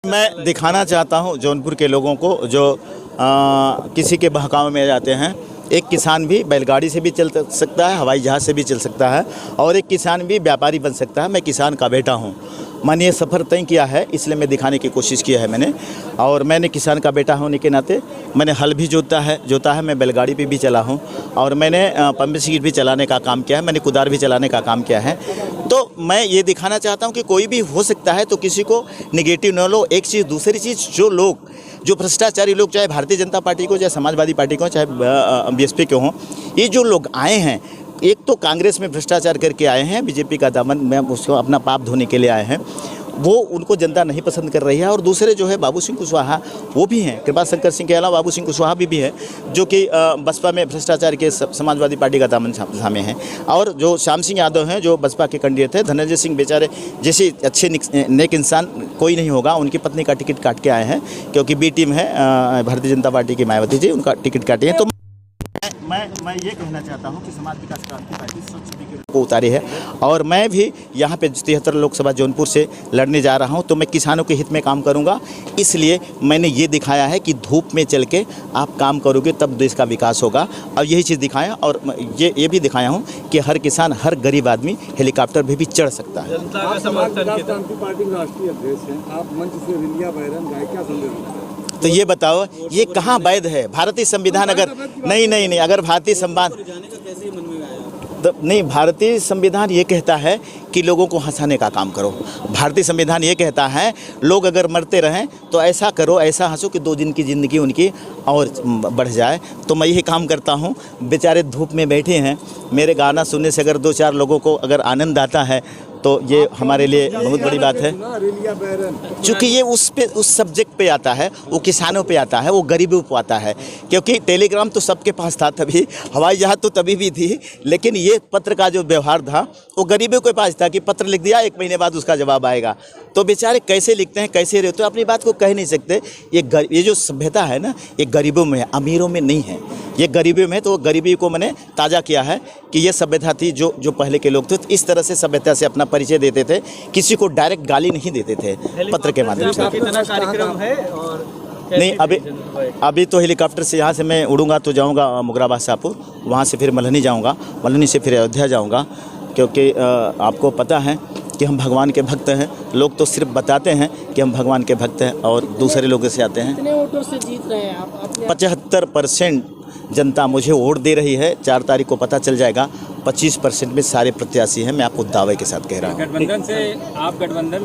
मैं दिखाना चाहता हूं जौनपुर के लोगों को जो किसी के बहकावे में जाते हैं। एक किसान भी बैलगाड़ी से भी चल सकता है, हवाई जहाज़ से भी चल सकता है, और एक किसान भी व्यापारी बन सकता है। मैं किसान का बेटा हूं। मैंने ये सफ़र तय किया है, इसलिए मैं दिखाने की कोशिश किया है मैंने। और मैंने किसान का बेटा होने के नाते मैंने हल भी जोता है, मैं बैलगाड़ी पे भी चला हूँ, और मैंने पंप सीट भी चलाने का काम किया है, मैंने कुदार भी चलाने का काम किया है। तो मैं ये दिखाना चाहता हूँ कि कोई भी हो सकता है, तो किसी को निगेटिव न लो। एक चीज़, दूसरी चीज़, जो भ्रष्टाचारी लोग, चाहे भारतीय जनता पार्टी को, चाहे समाजवादी पार्टी को, चाहे बीएसपी के हों, ये जो लोग आए हैं, एक तो कांग्रेस में भ्रष्टाचार करके आए हैं, बीजेपी का दामन में उसको अपना पाप धोने के लिए आए हैं, वो उनको जनता नहीं पसंद कर रही है। और दूसरे जो है बाबू सिंह कुशवाहा, वो भी हैं, कृपा शंकर सिंह के अलावा बाबू सिंह कुशवाहा भी है, जो कि बसपा में भ्रष्टाचार के समाजवादी पार्टी का दामन थामे हैं। और जो श्याम सिंह यादव हैं, जो बसपा के कैंडिडेट थे, धनंजय सिंह बेचारे जैसे अच्छे नेक इंसान कोई नहीं होगा, उनकी पत्नी का टिकट काट के आए हैं, क्योंकि बी टीम है भारतीय जनता पार्टी की मायावती जी, उनका टिकट काटे हैं। तो मैं ये कहना चाहता हूँ कि समाज विकास क्रांति पार्टी स्वच्छ को उतारी है, और मैं भी यहाँ पे 73 लोकसभा जौनपुर से लड़ने जा रहा हूँ। तो मैं किसानों के हित में काम करूँगा, इसलिए मैंने ये दिखाया है कि धूप में चल के आप काम करोगे तब देश का विकास होगा। और यही चीज़ दिखाया, और ये भी दिखाया हूँ कि हर किसान, हर गरीब आदमी हेलीकॉप्टर पर भी चढ़ सकता है। तो ये बताओ, ये कहाँ वैध है? भारतीय संविधान अगर नहीं, अगर भारतीय संविधान नहीं, भारतीय संविधान ये कहता है कि लोगों को हंसाने का काम करो। भारतीय संविधान ये कहता है लोग अगर मरते रहें तो ऐसा करो, ऐसा हंसो कि 2 दिन की ज़िंदगी उनकी और बढ़ जाए। तो मैं यही काम करता हूँ। बेचारे धूप में बैठे हैं, मेरे गाना सुनने से अगर 2-4 लोगों को अगर आनंद आता है तो ये हमारे लिए बहुत बड़ी बात है। चूँकि ये उस सब्जेक्ट पे आता है, वो किसानों पे आता है, वो गरीबों पे आता है। क्योंकि टेलीग्राम तो सबके पास था तभी, हवाई जहाज़ तो तभी भी थी, लेकिन ये पत्र का जो व्यवहार था वो गरीबों के पास था कि पत्र लिख दिया, 1 महीने बाद उसका जवाब आएगा। तो बेचारे कैसे लिखते हैं, कैसे रहते, तो अपनी बात को कह नहीं सकते। ये जो सभ्यता है ना, ये गरीबों में है, अमीरों में नहीं है। ये गरीबी में, तो गरीबी को मैंने ताज़ा किया है कि ये सभ्यता थी जो पहले के लोग थे, इस तरह से सभ्यता से अपना परिचय देते थे, किसी को डायरेक्ट गाली नहीं देते थे पत्र के माध्यम से। कितना कार्यक्रम है और नहीं, अभी तो हेलीकॉप्टर से यहाँ से मैं उड़ूंगा तो जाऊँगा मुगराबाद शाहपुर, वहाँ से फिर मल्हनी जाऊँगा, मल्हनी से फिर अयोध्या जाऊँगा। क्योंकि आपको पता है कि हम भगवान के भक्त हैं। लोग तो सिर्फ बताते हैं कि हम भगवान के भक्त हैं, और दूसरे लोगों से आते हैं। कितने वोटों से जीत रहे हैं आप? 75% जनता मुझे वोट दे रही है। 4 तारीख को पता चल जाएगा। 25% में सारे प्रत्याशी हैं, मैं आपको दावे के साथ कह रहा हूँ। गठबंधन से आप गठबंधन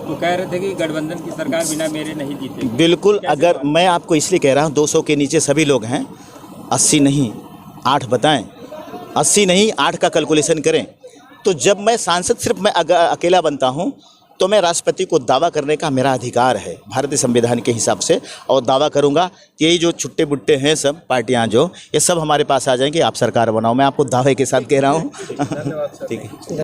तो कह रहे थे कि गठबंधन की सरकार बिना मेरे नहीं जीते। बिल्कुल, अगर मैं आपको इसलिए कह रहा हूँ, 200 के नीचे सभी लोग हैं। 80 नहीं 8 बताएं, 80 नहीं 8 का कैलकुलेशन करें। तो जब मैं सांसद सिर्फ मैं अकेला बनता हूँ, तो मैं राष्ट्रपति को दावा करने का मेरा अधिकार है भारतीय संविधान के हिसाब से, और दावा करूंगा कि यही जो छुट्टे बुट्टे हैं सब पार्टियां, जो ये सब हमारे पास आ जाएंगे, आप सरकार बनाओ। मैं आपको दावे के साथ कह रहा हूँ। ठीक है।